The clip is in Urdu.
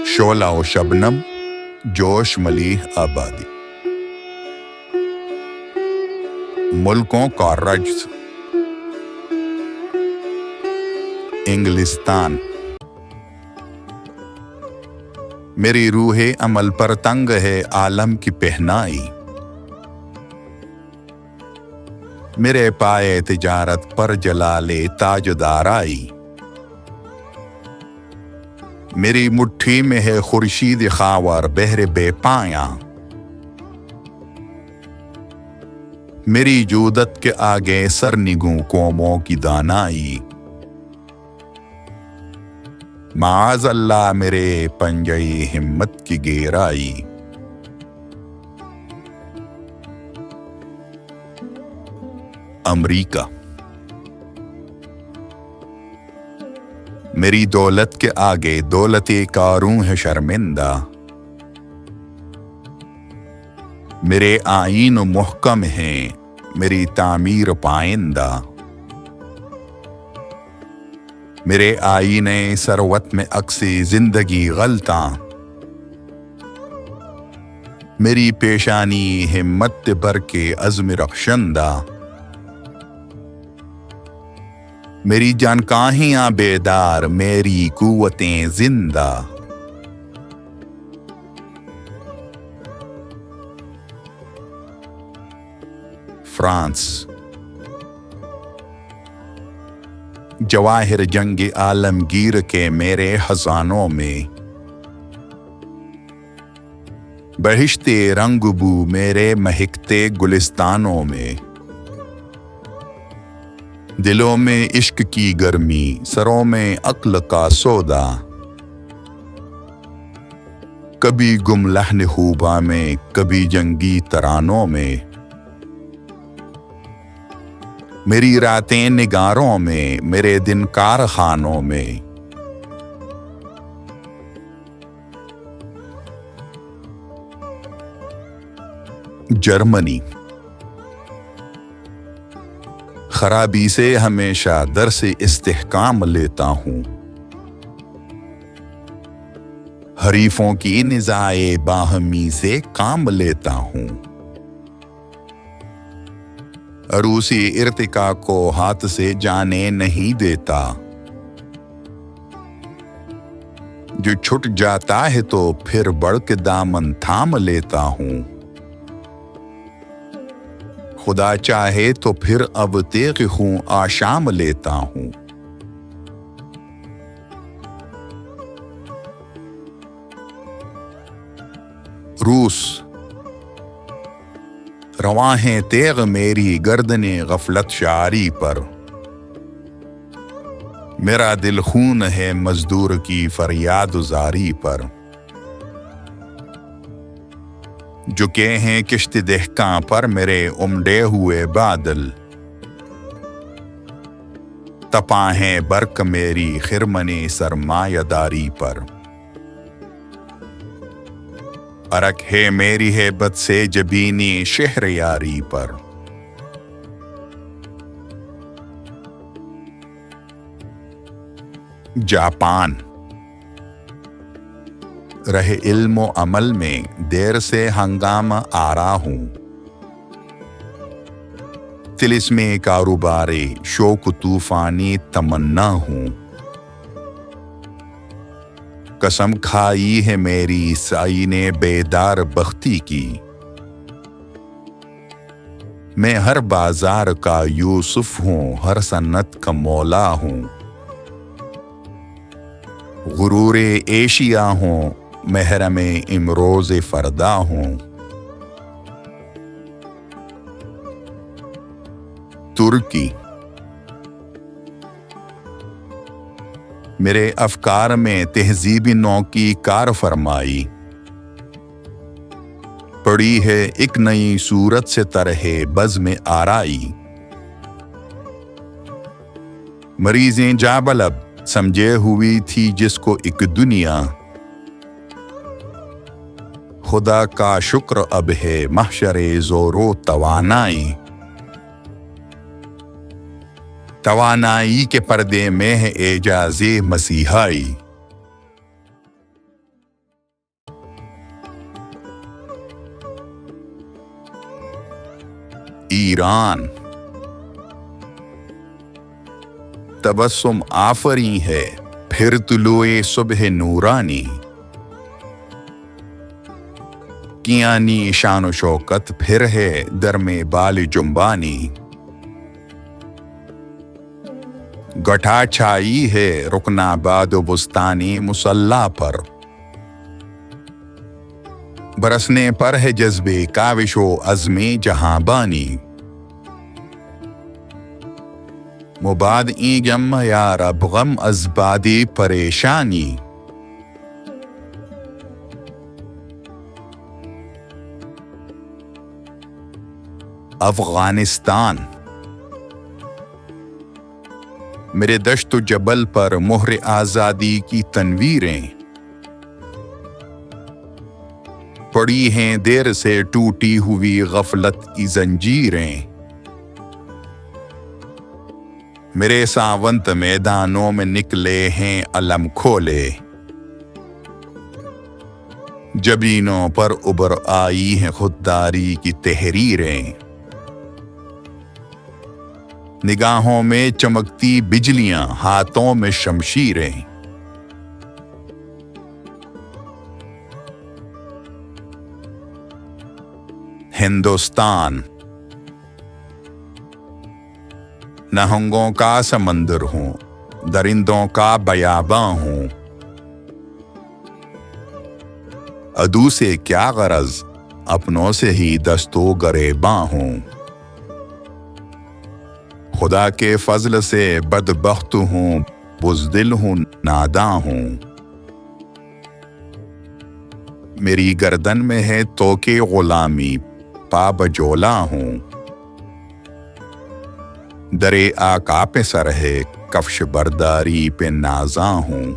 شعلہ و شبنم، جوش ملیح آبادی، ملکوں کا رجز، انگلستان۔ میری روح عمل پر تنگ ہے عالم کی پہنائی، میرے پائے تجارت پر جلال تاجدار آئی، میری مٹھی میں ہے خورشید خاور بحر بے پایاں، میری جودت کے آگے سرنگوں قوموں کی دانائی، معاذ اللہ میرے پنجے ہمت کی گہرائی۔ امریکہ۔ میری دولت کے آگے دولت کاروں ہے شرمندہ، میرے آئین محکم ہیں میری تعمیر پائندہ، میرے آئین ثروت میں عکس زندگی غلطاں، میری پیشانی ہمت بھر کے عزم رخشندہ، میری جانکاہیاں بیدار میری قوتیں زندہ۔ فرانس۔ جواہر جنگ عالمگیر کے میرے خزانوں میں، بہشت رنگ بو میرے مہکتے گلستانوں میں، دلوں میں عشق کی گرمی سروں میں عقل کا سودا، کبھی گم لحن خوباں میں کبھی جنگی ترانوں میں، میری راتیں نگاروں میں میرے دن کارخانوں میں۔ جرمنی۔ خرابی سے ہمیشہ درس استحکام لیتا ہوں، حریفوں کی نزاع باہمی سے کام لیتا ہوں، عروسی ارتقا کو ہاتھ سے جانے نہیں دیتا، جو چھٹ جاتا ہے تو پھر بڑھ کے دامن تھام لیتا ہوں، خدا چاہے تو پھر اب تیغ خوں آشام لیتا ہوں۔ روس۔ رواں ہے تیغ میری گردن غفلت شعاری پر، میرا دل خون ہے مزدور کی فریاد زاری پر، جھکے ہیں کشت دہقاں پر میرے امڈے ہوئے بادل، تپاں ہے برق میری خرمن سرمایہ داری پر، عرق ہے میری ہیبت سے جبینی شہر یاری پر۔ جاپان۔ رہے علم و عمل میں دیر سے ہنگامہ آرا ہوں، طلسم کاروبار شوق طوفانی تمنا ہوں، قسم کھائی ہے میری سائی نے بیدار بختی کی، میں ہر بازار کا یوسف ہوں ہر صنعت کا مولا ہوں، غرور ایشیا ہوں محرم امروز فردا ہوں۔ ترکی۔ میرے افکار میں تہذیبی نو کی کار فرمائی، پڑی ہے ایک نئی صورت سے طرح بزم آرائی، مریضیں جابلب سمجھے ہوئی تھی جس کو ایک دنیا، خدا کا شکر اب ہے محشر زور و توانائی، توانائی کے پردے میں ہے اعجاز مسیحائی۔ ایران تبسم آفری ہے پھر طلوع صبح نورانی کیانی شان و شوکت پھر ہے در میں بال جنبانی گٹھا چھائی ہے رکناباد و بستانی مسلح پر برسنے پر ہے جذبے کاوش و عزم جہاں بانی مباد این غم یا رب غم از باد پریشانی افغانستان میرے دشت و جبل پر مہر آزادی کی تنویریں پڑی ہیں دیر سے ٹوٹی ہوئی غفلت کی زنجیریں میرے ساونت میدانوں میں نکلے ہیں علم کھولے جبینوں پر ابھر آئی ہیں خودداری کی تحریریں نگاہوں میں چمکتی بجلیاں ہاتھوں میں شمشیریں ہندوستان نہنگوں کا سمندر ہوں درندوں کا بیاباں ہوں عدو سے کیا غرض اپنوں سے ہی دستو گریباں ہوں خدا کے فضل سے بدبخت ہوں بزدل ہوں ناداں ہوں میری گردن میں ہے توکے غلامی پا بجولا ہوں درے آقا پہ سر ہے کفش برداری پہ نازاں ہوں